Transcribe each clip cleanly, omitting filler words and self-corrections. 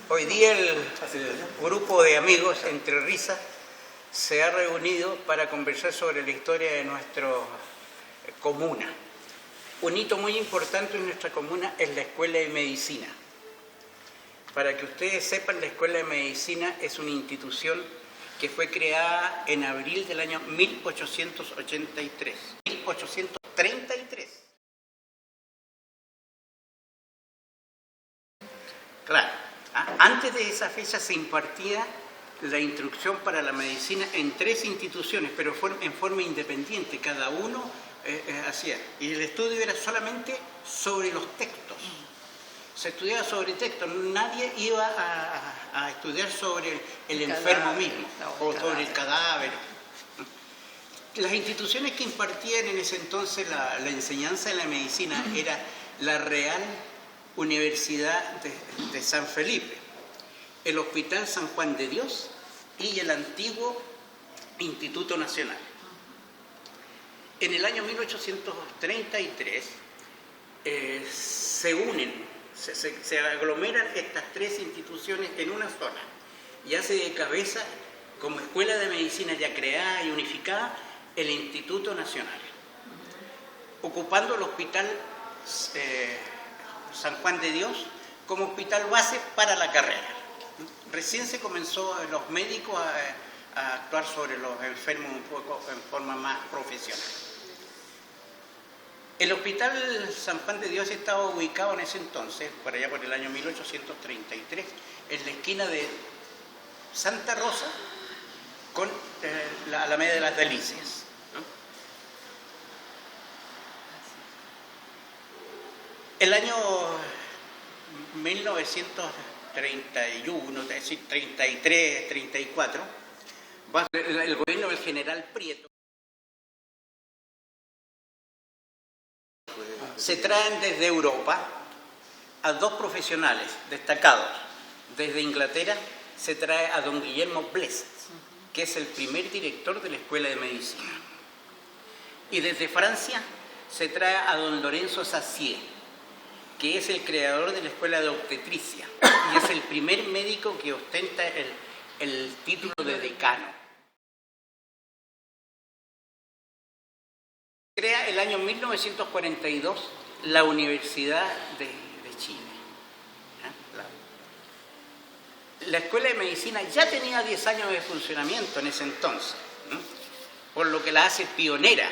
Hoy día el grupo de amigos Entre Risas se ha reunido para conversar sobre la historia de nuestra comuna. Un hito muy importante en nuestra comuna es la Escuela de Medicina. Para que ustedes sepan, la Escuela de Medicina es una institución que fue creada en abril del año 1883. 1833. Claro, antes de esa fecha se impartía la instrucción para la medicina en 3 instituciones, pero en forma independiente, cada uno hacía. Y el estudio era solamente sobre los textos. Se estudiaba sobre textos, nadie iba a estudiar sobre el enfermo mismo, o sobre el cadáver. Las instituciones que impartían en ese entonces la enseñanza de la medicina era la Real Universidad de San Felipe, el Hospital San Juan de Dios y el antiguo Instituto Nacional. En el año 1833 se unen, se aglomeran estas 3 instituciones en una zona y hace de cabeza, como escuela de medicina ya creada y unificada, el Instituto Nacional, ocupando el Hospital San Juan de Dios como hospital base para la carrera. Recién se comenzó los médicos a actuar sobre los enfermos un poco en forma más profesional. El Hospital San Juan de Dios estaba ubicado en ese entonces, por allá por el año 1833, en la esquina de Santa Rosa con la Alameda de las Delicias. El año 1931, es decir, 33, 34, bajo el gobierno del general Prieto, se traen desde Europa a 2 profesionales destacados. Desde Inglaterra se trae a don Guillermo Blest, que es el primer director de la Escuela de Medicina. Y desde Francia se trae a don Lorenzo Sassier, que es el creador de la Escuela de Obstetricia y es el primer médico que ostenta el título de decano. Crea el año 1942 la Universidad de Chile. La Escuela de Medicina ya tenía 10 años de funcionamiento en ese entonces, por lo que la hace pionera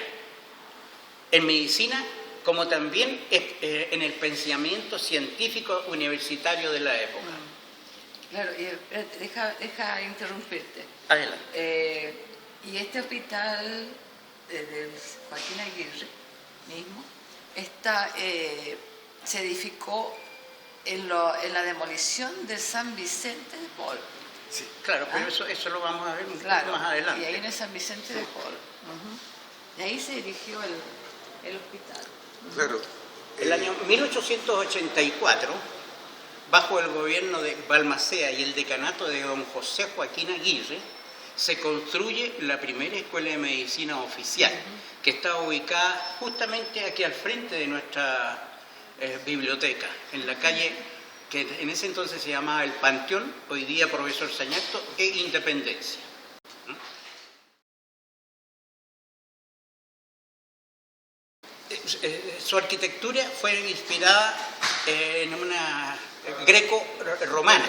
en medicina, como también en el pensamiento científico universitario de la época. Claro, deja interrumpirte. Adelante. Y este hospital de Joaquín Aguirre mismo se edificó en la demolición de San Vicente de Paul. Sí, claro, pero eso lo vamos a ver un poco más adelante. Y ahí en el San Vicente de Paul. Y ahí se erigió el hospital. Claro. El año 1884, bajo el gobierno de Balmaceda y el decanato de don José Joaquín Aguirre, se construye la primera escuela de medicina oficial, que está ubicada justamente aquí al frente de nuestra biblioteca, en la calle que en ese entonces se llamaba El Panteón, hoy día Profesor Sañarto, e Independencia. Su arquitectura fue inspirada en una greco-romana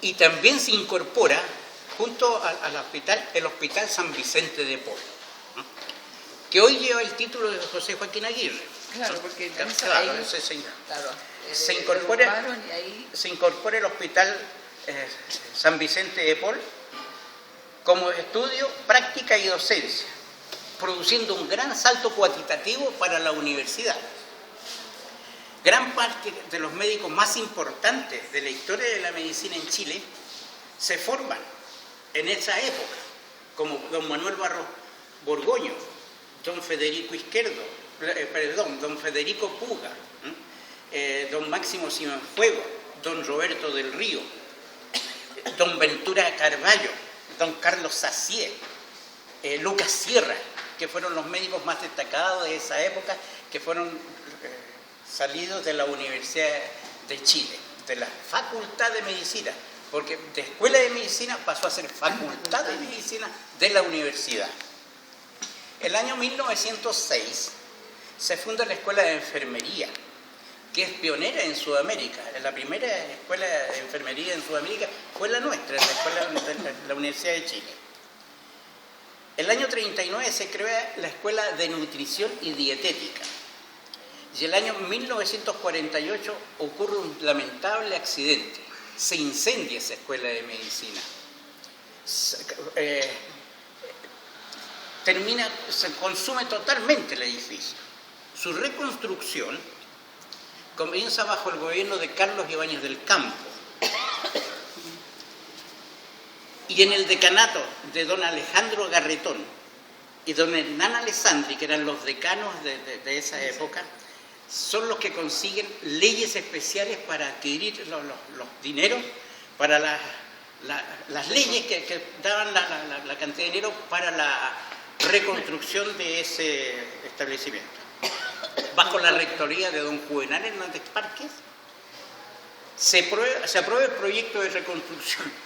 y también se incorpora junto al hospital el Hospital San Vicente de Paul, que hoy lleva el título de José Joaquín Aguirre. Claro, porque se incorpora el Hospital San Vicente de Paul como estudio, práctica y docencia, produciendo un gran salto cuantitativo para la universidad. Gran parte de los médicos más importantes de la historia de la medicina en Chile se forman en esa época, como don Manuel Barros Borgoño, don Federico don Federico Puga, don Máximo Cienfuegos, don Roberto del Río, don Ventura Carballo, don Carlos Sassier, Lucas Sierra, que fueron los médicos más destacados de esa época, que fueron salidos de la Universidad de Chile. de la Facultad de Medicina, porque de Escuela de Medicina pasó a ser Facultad de Medicina de la universidad. El año 1906 se funda la Escuela de Enfermería, que es pionera en Sudamérica. La primera escuela de enfermería en Sudamérica fue la nuestra, la escuela de la Universidad de Chile. El año 39 se crea la Escuela de Nutrición y Dietética. Y el año 1948 ocurre un lamentable accidente. Se incendia esa escuela de medicina. Se consume totalmente el edificio. Su reconstrucción comienza bajo el gobierno de Carlos Ibáñez del Campo. Y en el decanato de don Alejandro Garretón y don Hernán Alessandri, que eran los decanos de esa época, son los que consiguen leyes especiales para adquirir los dineros, para las leyes que daban la cantidad de dinero para la reconstrucción de ese establecimiento. Bajo la rectoría de don Juvenal Hernández Párquez, se aprueba el proyecto de reconstrucción.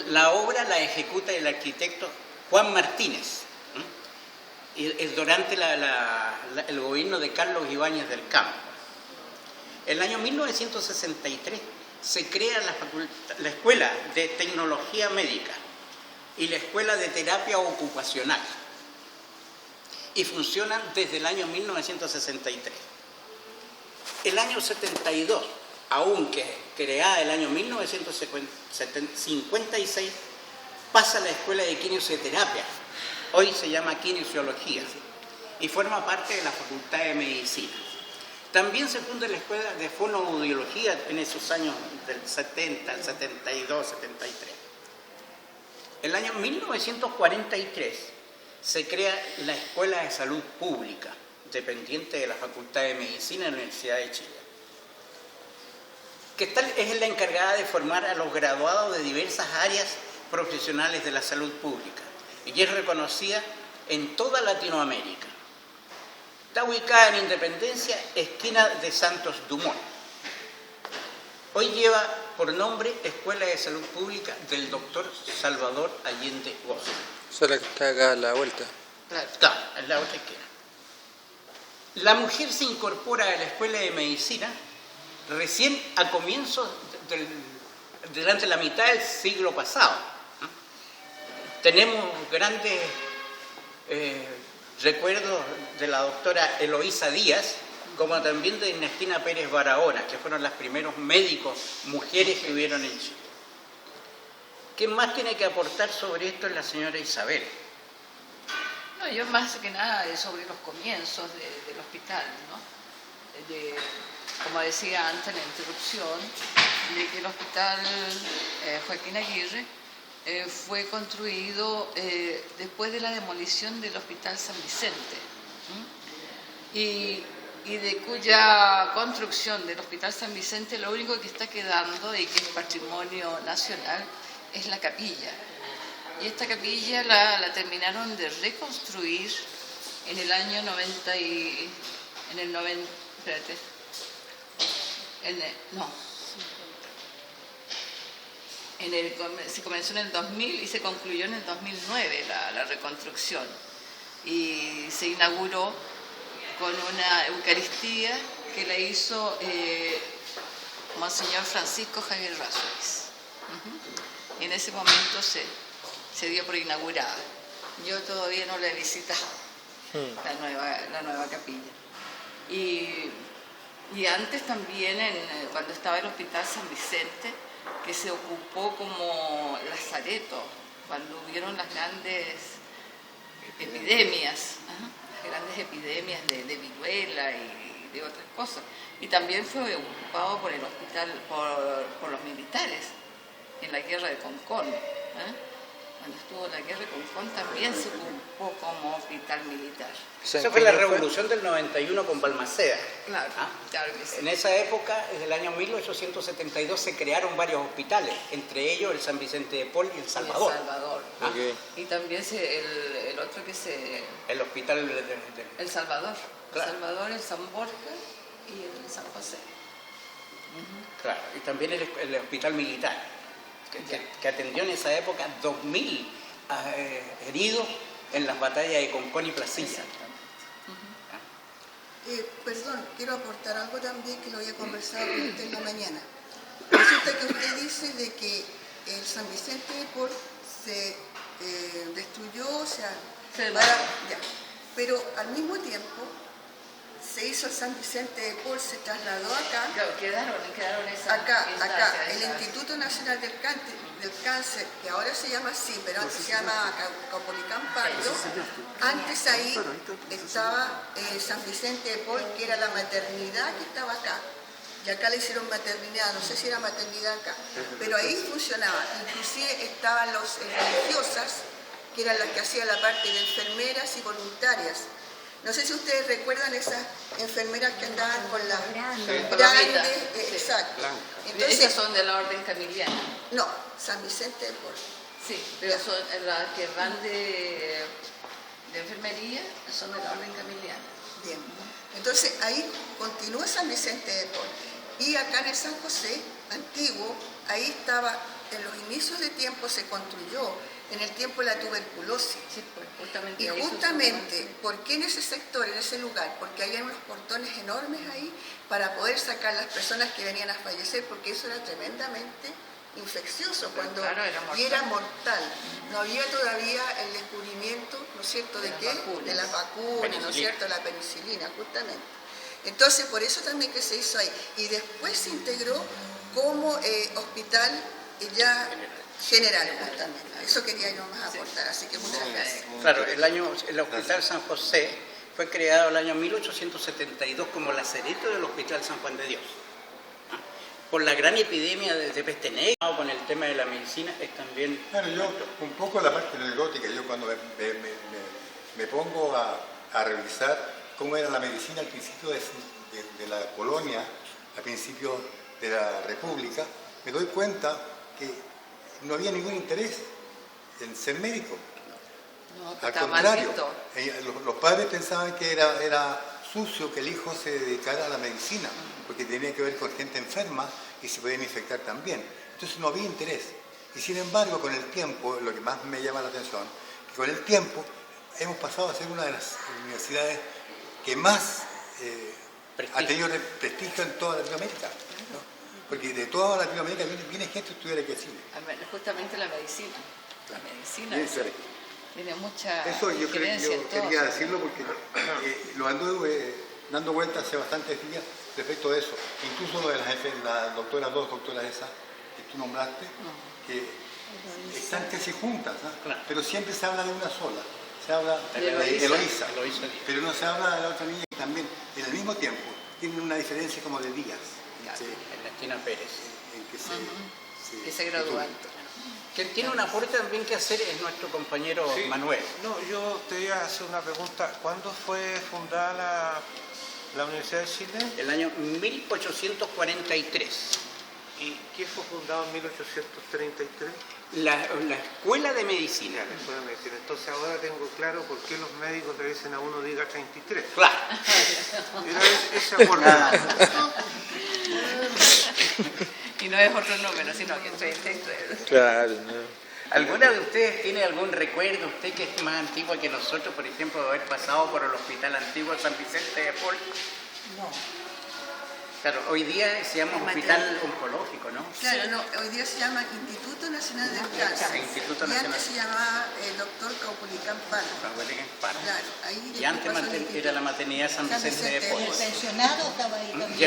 La obra la ejecuta el arquitecto Juan Martínez, durante el gobierno de Carlos Ibáñez del Campo. En el año 1963 se crea la Escuela de Tecnología Médica y la Escuela de Terapia Ocupacional, y funcionan desde el año 1963. El año 72, aunque creada el año 1956, pasa a la Escuela de Kinesiología, hoy se llama Kinesiología, y forma parte de la Facultad de Medicina. También se funda la Escuela de Fonoaudiología en esos años del 70, el 72, 73. El año 1943 se crea la Escuela de Salud Pública, dependiente de la Facultad de Medicina de la Universidad de Chile, que es la encargada de formar a los graduados de diversas áreas profesionales de la salud pública y es reconocida en toda Latinoamérica. Está ubicada en Independencia, esquina de Santos Dumont. Hoy lleva por nombre Escuela de Salud Pública del doctor Salvador Allende Goza. Esa es la que está acá a la vuelta. Claro, en la otra esquina. La mujer se incorpora a la Escuela de Medicina recién a comienzos durante la mitad del siglo pasado. Tenemos grandes recuerdos de la doctora Eloísa Díaz, como también de Ernestina Pérez Barahona, que fueron las primeros médicos mujeres que hubieron en Chile. ¿Qué más tiene que aportar sobre esto la señora Isabel? No, yo más que nada sobre los comienzos del hospital, ¿no? Como decía antes en la introducción, de que el hospital Joaquín Aguirre fue construido después de la demolición del Hospital San Vicente, y de cuya construcción del Hospital San Vicente lo único que está quedando y que es patrimonio nacional es la capilla. Y esta capilla la terminaron de reconstruir en el año 90 y... en el 90... espérate. Se comenzó en el 2000 y se concluyó en el 2009 la reconstrucción. Y se inauguró con una Eucaristía que la hizo Monseñor Francisco Javier Rázuriz. Y en ese momento se dio por inaugurada. Yo todavía no la he visitado, la nueva capilla. Y antes también, cuando estaba el Hospital San Vicente, que se ocupó como lazareto, cuando hubieron las grandes epidemias, de viruela y de otras cosas. Y también fue ocupado por el hospital, por los militares, en la guerra de Concón. Cuando estuvo la guerra de Concón también se ocupó como hospital militar. Esa fue la revolución del 91 con Balmaceda. Claro, claro que sí. En esa época, desde el año 1872, se crearon varios hospitales, entre ellos el San Vicente de Paul y el Salvador. El Salvador. Okay. Y también el otro que se... El hospital El Salvador. Claro. El Salvador, el San Borja y el San José. Claro, y también el hospital militar, que atendió en esa época 2.000 heridos en las batallas de Concón y Placilla. Perdón, quiero aportar algo también que lo había conversado con usted en la mañana. Resulta que usted dice de que el San Vicente de Paul se destruyó, o sea, pero al mismo tiempo se hizo el San Vicente de Paul, se trasladó acá. Claro, quedaron esas. Acá, el Instituto Nacional del Cáncer, que ahora se llama así, pero antes se llama Caupolicán Pardo. Antes ahí estaba San Vicente de Paul, que era la maternidad que estaba acá. Y acá le hicieron maternidad, no sé si era maternidad acá, pero ahí funcionaba. Inclusive estaban las religiosas, que eran las que hacían la parte de enfermeras y voluntarias. No sé si ustedes recuerdan esas enfermeras que andaban con las grandes, exacto. Entonces, esas son de la orden camiliana. No, San Vicente de Paul. Sí, pero son las que van de enfermería, son de la orden camiliana. Bien, entonces ahí continúa San Vicente de Paul. Y acá en el San José antiguo, ahí estaba, en los inicios de tiempo se construyó, en el tiempo de la tuberculosis. Sí, pues, justamente y justamente, ¿por qué en ese sector, en ese lugar? Porque había unos portones enormes ahí para poder sacar las personas que venían a fallecer, porque eso era tremendamente infeccioso y era mortal. No había todavía el descubrimiento, ¿no es cierto?, de las vacunas, ¿no es cierto?, la penicilina, justamente. Entonces, por eso también que se hizo ahí. Y después se integró como hospital ya general, justamente. Eso quería yo más aportar, así que muchas gracias. Claro, el Hospital San José fue creado el año 1872 como lazareto del Hospital San Juan de Dios. Por la gran epidemia de peste negra, con el tema de la medicina, es también... Claro, yo un poco la parte anecdótica, yo cuando me pongo a revisar cómo era la medicina al principio de la colonia, al principio de la República, me doy cuenta que no había ningún interés en ser médico. No, al contrario, los padres pensaban que era sucio que el hijo se dedicara a la medicina, porque tenía que ver con gente enferma y se podían infectar también. Entonces no había interés. Y sin embargo, con el tiempo, lo que más me llama la atención, que con el tiempo hemos pasado a ser una de las universidades que más ha tenido prestigio en toda Latinoamérica, ¿no? Porque de toda Latinoamérica viene gente a estudiar aquí a Chile. Justamente la medicina. La medicina tiene mucha Eso yo quería todo. decirlo porque lo anduve dando vueltas hace bastantes días respecto de eso. Incluso lo de las doctoras, dos doctoras esas que tú nombraste, que están casi juntas, ¿no? Claro. Pero siempre se habla de una sola. Se habla de Eloísa, pero no se habla de la otra niña que también, en el mismo tiempo, tienen una diferencia como de días. Ernestina Pérez. Que se graduó. Quien tiene un aporte también que hacer es nuestro compañero Manuel. No, yo te iba a hacer una pregunta. ¿Cuándo fue fundada la Universidad de Chile? El año 1843. ¿Y qué fue fundado en 1833? La Escuela de Medicina. La Escuela de Medicina. Entonces ahora tengo claro por qué los médicos le dicen a uno diga 33. Claro. Era ese aporte. Y no es otro número, sino que 33. Claro, no. ¿Alguna de ustedes tiene algún recuerdo, usted que es más antigua que nosotros, por ejemplo, de haber pasado por el hospital antiguo San Vicente de Paul? No. Claro, hoy día se llama Hospital Oncológico, ¿no? Claro, no, hoy día se llama Instituto Nacional del Cáncer. Instituto y Nacional. antes se llamaba Dr. Caupolicán Pardo. Claro, ahí y antes era la maternidad San Vicente de Paul. El pensionado estaba ahí también. Y